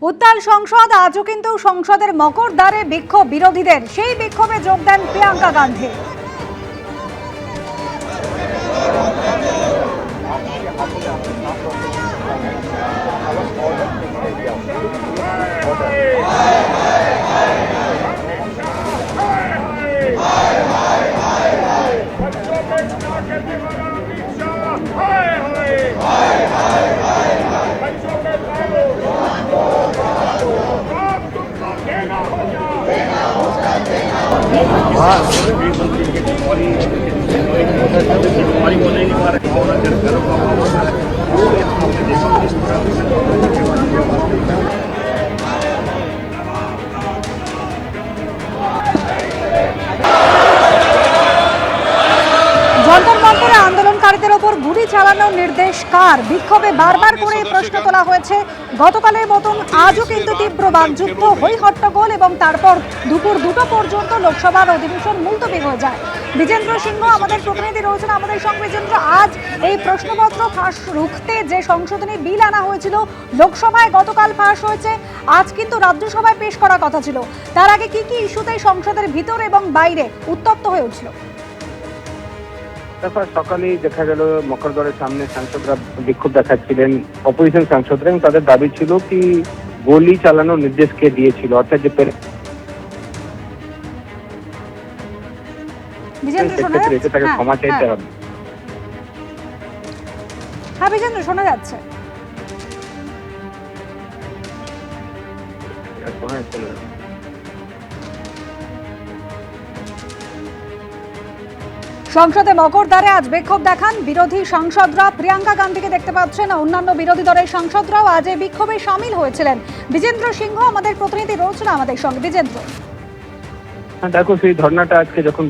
উত্তাল সংসদ, আজও কিন্তু সংসদের মকর দ্বারে বিক্ষোভ বিরোধীদের। সেই বিক্ষোভে যোগ দেন প্রিয়াঙ্কা গান্ধী। যন্তর মন্তরে আন্দোলনকারীদের ওপর গুলি চালানোর নির্দেশ কার? বিক্ষোভে বারবার করে প্রশ্ন তোলা হয়েছে। গতকালের মতন আজও কিন্তু তীব্র বাকযুদ্ধ, হই হট্টগোল এবং তারপর দুপুর 2টা পর্যন্ত লোকসভার অধিবেশন মুলতবি হয়ে যায়। বিজেন্দ্র সিংহ আমাদের প্রতিনিধি রয়েছেন আমাদের সঙ্গে। বিজেন্দ্র, আজ এই প্রশ্নপত্র ফাঁস রুখতে যে সংশোধনী বিল আনা হয়েছিল লোকসভায় গতকাল ফাঁস হয়েছে, আজ কিন্তু রাজ্যসভায় পেশ করার কথা ছিল। তার আগে কি কি ইস্যুতে সংসদের ভিতর এবং বাইরে উত্তপ্ত হয়ে উঠল? সকালেই দেখা গেল মকরদলের সামনে সাংসদরা বিক্ষোভ দেখাচ্ছিলেন, অপোজিশন সাংসদরা, এবং তাদের দাবি ছিল কি গুলি চালানোর নির্দেশ কে দিয়েছিল, অর্থাৎ যে তাকে ক্ষমা চাইতে হবে। হ্যাঁ বিজেন্দ্র, শোনা যাচ্ছে। সংসদে মকর দ্বারে আজ বিক্ষোভ দেখান বিরোধী সাংসদরা। প্রিয়াঙ্কা গান্ধীকে দেখতে পাচ্ছেন, অন্যান্য বিরোধী দলের সাংসদরাও আজ এই বিক্ষোভে সামিল হয়েছিলেন। বিজেন্দ্র সিংহ আমাদের প্রতিনিধি রয়েছেন আমাদের সঙ্গে। বিজেন্দ্র, দেখো, সেই ধর্নাটা আজকে যখন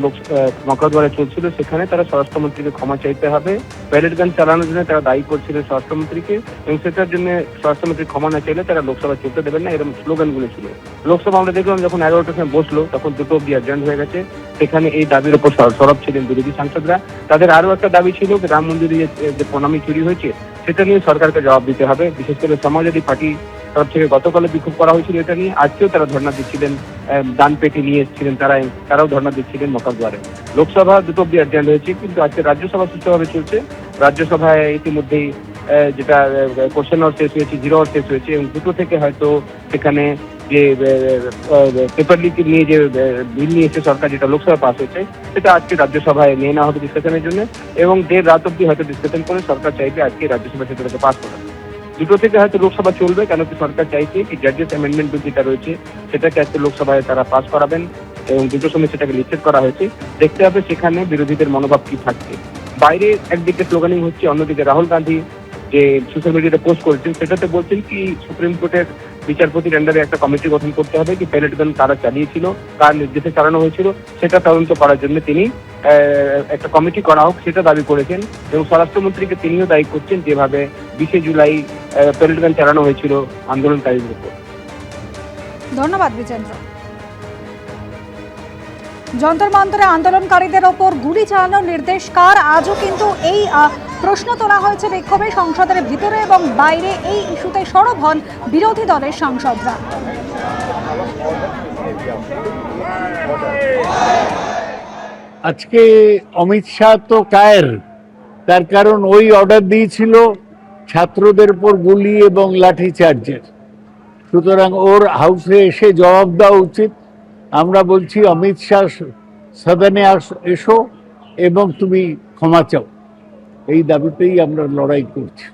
মকরদলে চলছিল সেখানে তারা স্বরাষ্ট্রমন্ত্রীকে ক্ষমা চাইতে হবে, প্যারেড গান চালানোর জন্য তারা দায়ী করছিলেন স্বরাষ্ট্রমন্ত্রীকে, এবং সেটার জন্য স্বরাষ্ট্রমন্ত্রী ক্ষমা না চাইলে তারা লোকসভা চলতে দেবেন না, এরকম স্লোগানগুলো ছিল। লোকসভা আমরা দেখলাম যখন 11টার সময় বসলো তখন 2টো অব্দি অ্যাডজার্ন হয়ে গেছে। সেখানে এই দাবির উপর সরব ছিলেন বিরোধী সাংসদরা। তাদের আরো একটা দাবি ছিল রাম মন্দিরে যে প্রণামী চুরি হয়েছে সেটা নিয়ে সরকারকে জবাব দিতে হবে। বিশেষ করে সমাজবাদী পার্টি তরফ থেকে গতকালে বিক্ষোভ করা হয়েছিল এটা নিয়ে, আজকেও তারা ধর্ণা দিচ্ছিলেন, দান পেটি নিয়ে এসেছিলেন, তারাও ধর্ণা দিচ্ছিলেন মকরদুয়ারে। লোকসভা 2টো অব্দি অ্যাডজার্ন হয়েছে, কিন্তু আজকে রাজ্যসভা সুষ্ঠুভাবে চলছে। রাজ্যসভায় ইতিমধ্যেই যেটা কোশ্চেন আওয়ার শেষ হয়েছে, 0 আওয়ার শেষ হয়েছে, এবং 2টো থেকে হয়তো সেখানে যে পেপার লিক নিয়ে যে বিল নিয়ে এসে সরকার, যেটা লোকসভা পাস হয়েছে, সেটা আজকে রাজ্যসভায় নিয়ে নেওয়া হবে ডিসকাশনের জন্য, এবং 1.5 রাত অব্দি হয়তো ডিসকাশন করে সরকার চাইবে আজকে রাজ্যসভা সেটাকে পাস করা। 2টো থেকে হয়তো লোকসভা চলবে, কেন কি সরকার চাইছে কি জাজেস অ্যামেন্ডমেন্ট বিল যেটা রয়েছে সেটাকে আজকে লোকসভায় তারা পাস করাবেন, এবং 2টোর সময় সেটাকে নিষেধ করা হয়েছে। দেখতে হবে সেখানে বিরোধীদের মনোভাব কি থাকছে। বাইরে একদিকে স্লোগানিং হচ্ছে, অন্যদিকে রাহুল গান্ধী যে সোশ্যাল মিডিয়াতে পোস্ট করেছেন সেটাতে বলছেন কি সুপ্রিম কোর্টের বিচারপতির আন্ডারে একটা কমিটি গঠন করতে হবে, কি প্যারেড গান কারা চালিয়েছিল, কার নির্দেশে চালানো হয়েছিল সেটা তদন্ত করার জন্য তিনি একটা কমিটি করা হোক সেটা দাবি করেছেন, এবং স্বরাষ্ট্রমন্ত্রীকে তিনিও দায়ী করছেন যেভাবে 20শে জুলাই প্যারেড গান চালানো হয়েছিল আন্দোলনকারীদের উপর। ধন্যবাদ বিজেন্দ্র। যন্তর মন্তরে আন্দোলনকারীদের ওপর গুলি চালানোর নির্দেশ কার? আজও কিন্তু এই প্রশ্ন তোলা হয়েছে বিক্ষোভে সংসদের ভিতরে এবং বাইরে। এই ইস্যুতে সরব হন বিরোধী দলের সাংসদরা। আজকে অমিত শাহ তো কায়ের, তার কারণ ওই অর্ডার দিয়েছিল ছাত্রদের উপর গুলি এবং লাঠি চার্জের। সুতরাং ওর হাউসে এসে জবাব দেওয়া উচিত। আমরা বলছি অমিত শাহ সদনে এসো এবং তুমি ক্ষমা চাও, এই দাবিতেই আমরা লড়াই করছি।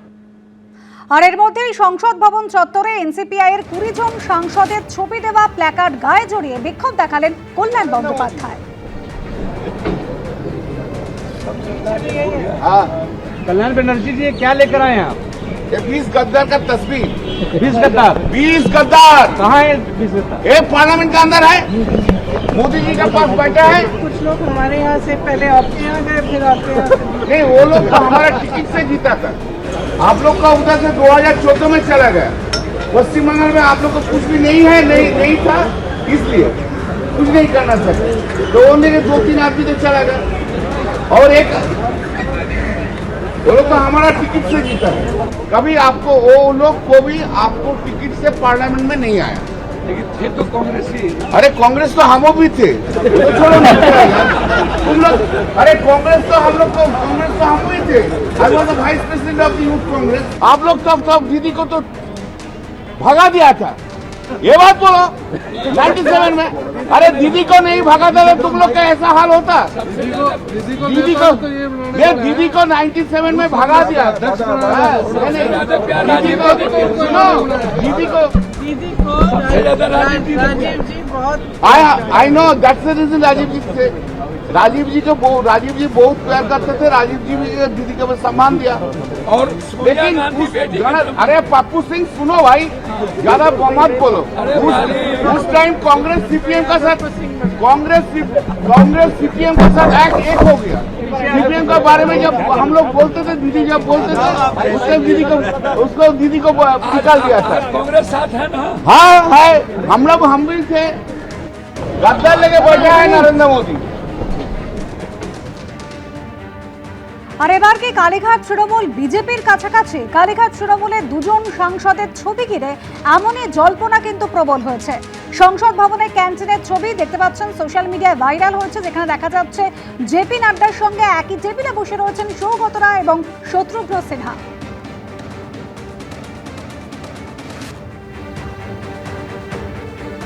আর এর মধ্যেই সংসদ ভবন চত্বরে এনসিপিআই এর 20 জন সাংসদের ছবি দেওয়া প্ল্যাকার্ড গায়ে জড়িয়ে বিক্ষোভ দেখালেন কল্যাণ বন্দ্যোপাধ্যায়। कल्याण बनर्जी जी क्या लेकर आए हैं आप? 20 गद्दार का तस्वीर। 20 गद्दार? 20 गद्दार कहाँ है 20 गद्दार? एक पार्लियामेंट के अंदर है, मोदी जी के पास बैठा है। कुछ लोग हमारे यहाँ से पहले आपके यहाँ गए, फिर आपके यहाँ नहीं, वो लोग तो हमारा टिकट से जीता था, आप लोग का उधर से 2014 में चला गया। पश्चिम बंगाल में आप लोग को कुछ भी नहीं है, नहीं था, इसलिए कुछ नहीं करना सकते। तो वो मेरे 2-3 आदमी तो चला गया, और एक वो लोग तो हमारा टिकट से जीता है। कभी आपको वो लोग को भी आपको टिकट से पार्लियामेंट में नहीं आया। लेकिन थे तो कांग्रेस ही। अरे कांग्रेस तो हम भी थे, तो छोड़ो ना तुम लोग। अरे कांग्रेस तो हम लोग को, कांग्रेस तो हम भी थे। I was the vice president of the youth Congress. आप लोग तब दीदी को तो भगा दिया था, ये बात बोलो 97 में। अरे दीदी को नहीं भगाता तो तुम लोग का ऐसा हाल होता। दीदी को ये दीदी को 97 में भगा दिया। नहीं, दीदी को सुनो, दीदी को राजीव जी बहुत I know that's the reason. Rajiv ji बहुत प्यार करते थे। राजीव जी भी दीदी को सम्मान दिया। और लेकिन अरे पप्पू सिंह सुनो भाई, ज्यादा मत बोलो। उस टाइम कांग्रेस सीपीएम का साथ एक हो गया। सीपीएम के बारे में जब हम लोग बोलते थे, दीदी जब बोलते थे, उस टाइम दीदी को निकाल दिया था। कांग्रेस साथ है ना। हाँ है, हम भी थे। गद्दार लेके बैठा है नरेंद्र मोदी। আর এবার কি কালীঘাট তৃণমূল বিজেপির কাছাকাছি? কালীঘাট তৃণমূলের দুজন সাংসদের ছবি ঘিরে এমনই জল্পনা কিন্তু প্রবল হয়েছে। সংসদ ভবনের ক্যান্টিনের ছবি দেখতে পাচ্ছেন, সোশ্যাল মিডিয়ায় ভাইরাল হয়েছে, যেখানে দেখা যাচ্ছে জেপি নাড্ডার সঙ্গে একই টেবিলে বসে রয়েছেন সৌগত রায় এবং শত্রুঘ্ন সিনহা।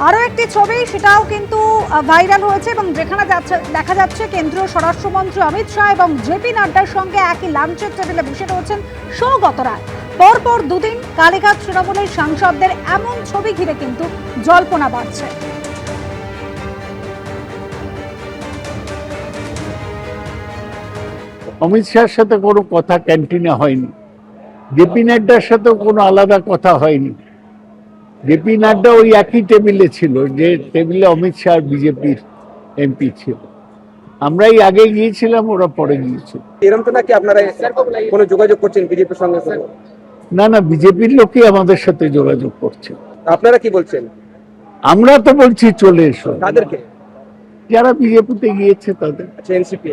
আরও একটি ছবি, সেটাও কিন্তু ভাইরাল হয়েছে এবং যেখানে দেখা যাচ্ছে কেন্দ্রীয় স্বরাষ্ট্রমন্ত্রী অমিত শাহ এবং জেপি নাড্ডার সঙ্গে একই লাঞ্চের টেবিলে বসে রয়েছেন সৌগত রায়। পরপর দুদিন কালীঘাট তৃণমূলের সাংসদদের এমন ছবি ঘিরে কিন্তু জল্পনা বাড়ছে। অমিত শাহের সাথে কোনো কথা ক্যান্টিনে হয়নি, জেপি নাড্ডার সাথেও কোনো আলাদা কথা হয়নি। জেপি নাড্ডা ওই একই টেবিলে ছিল যে টেবিলে অমিত শাহ বিজেপির এমপি ছিল। আমরাই আগে গিয়েছিলাম, ওরা পরে গিয়েছিল। এরকম তো নাকি আপনারা কোনো যোগাযোগ করছেন বিজেপির সঙ্গে? না না, বিজেপির লোকই আমাদের সাথে যোগাযোগ করছে। আপনারা কি বলছেন? আমরা তো বলছি চলে এসো। তাদেরকে যারা বিজেপিতে গিয়েছে তাদের। আচ্ছা, এনসিপি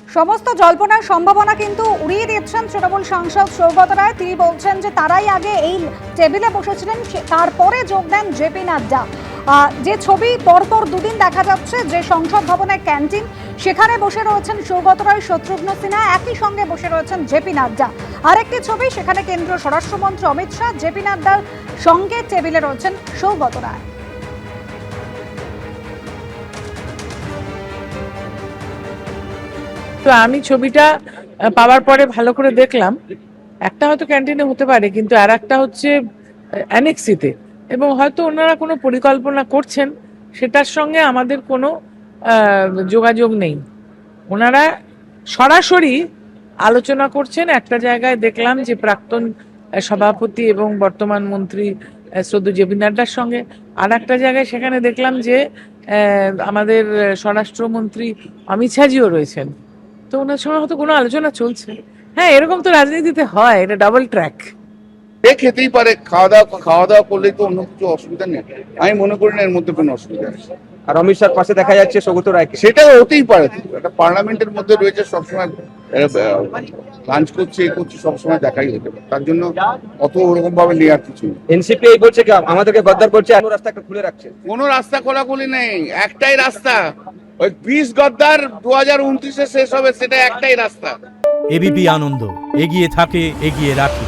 সমস্ত জল্পনার সম্ভাবনা কিন্তু উড়িয়ে দিচ্ছেন তৃণমূল সাংসদ সৌগত রায়। তিনি বলছেন যে তারাই আগে এই টেবিলে বসেছিলেন, তারপরে যোগ দেন জেপি নাড্ডা। যে ছবি পরপর দুদিন দেখা যাচ্ছে, যে সংসদ ভবনের ক্যান্টিন, সেখানে বসে রয়েছেন সৌগত রায়, শত্রুঘ্ন সিনহা, একই সঙ্গে বসে রয়েছেন জেপি নাড্ডা। আরেকটি ছবি, সেখানে কেন্দ্রীয় স্বরাষ্ট্রমন্ত্রী অমিত শাহ, জেপি নাড্ডার সঙ্গে টেবিলে রয়েছেন সৌগত রায়। তো আমি ছবিটা পাওয়ার পরে ভালো করে দেখলাম। একটা হয়তো ক্যান্টিনে হতে পারে, কিন্তু আর একটা হচ্ছে অ্যানেক্সিতে, এবং হয়তো ওনারা কোনো পরিকল্পনা করছেন, সেটার সঙ্গে আমাদের কোনো যোগাযোগ নেই। ওনারা সরাসরি আলোচনা করছেন। একটা জায়গায় দেখলাম যে প্রাক্তন সভাপতি এবং বর্তমান মন্ত্রী শ্রদ্ধেয় জেপি নাড্ডার সঙ্গে, আর একটা জায়গায় সেখানে দেখলাম যে আমাদের স্বরাষ্ট্রমন্ত্রী অমিত শাহজিও রয়েছেন। তো ওনার সঙ্গে হয়তো কোনো আলোচনা চলছে। হ্যাঁ, এরকম তো রাজনীতিতে হয়, এটা ডাবল ট্র্যাক। খেতেই পারে, খাওয়া দাওয়া করলে তো অন্য কিছু অসুবিধা নেই। আমি মনে করি না এর মধ্যে কোনো অসুবিধা আছে। আর অমিত শাহর পাশে দেখা যাচ্ছে সৌগত রায়কে। সেটা হতেই পারে, একটা পার্লামেন্টের মধ্যে রয়েছে, সবসময় লাঞ্চ করছে, এই করছে, সবসময় দেখাই হতে পারে। তার জন্য অত ওরকম ভাবে নেওয়ার কিছু নেই। এনসিপি এই বলছে কি আমাদেরকে গদ্দার করছে, কোনো রাস্তা একটা খুলে রাখছে। কোনো রাস্তা খোলাখুলি নেই, একটাই রাস্তা। ওই 20 গদ্দার 2029-এ শেষ হবে, সেটা একটাই রাস্তা। এবিপি আনন্দ, এগিয়ে থাকে, এগিয়ে রাখে।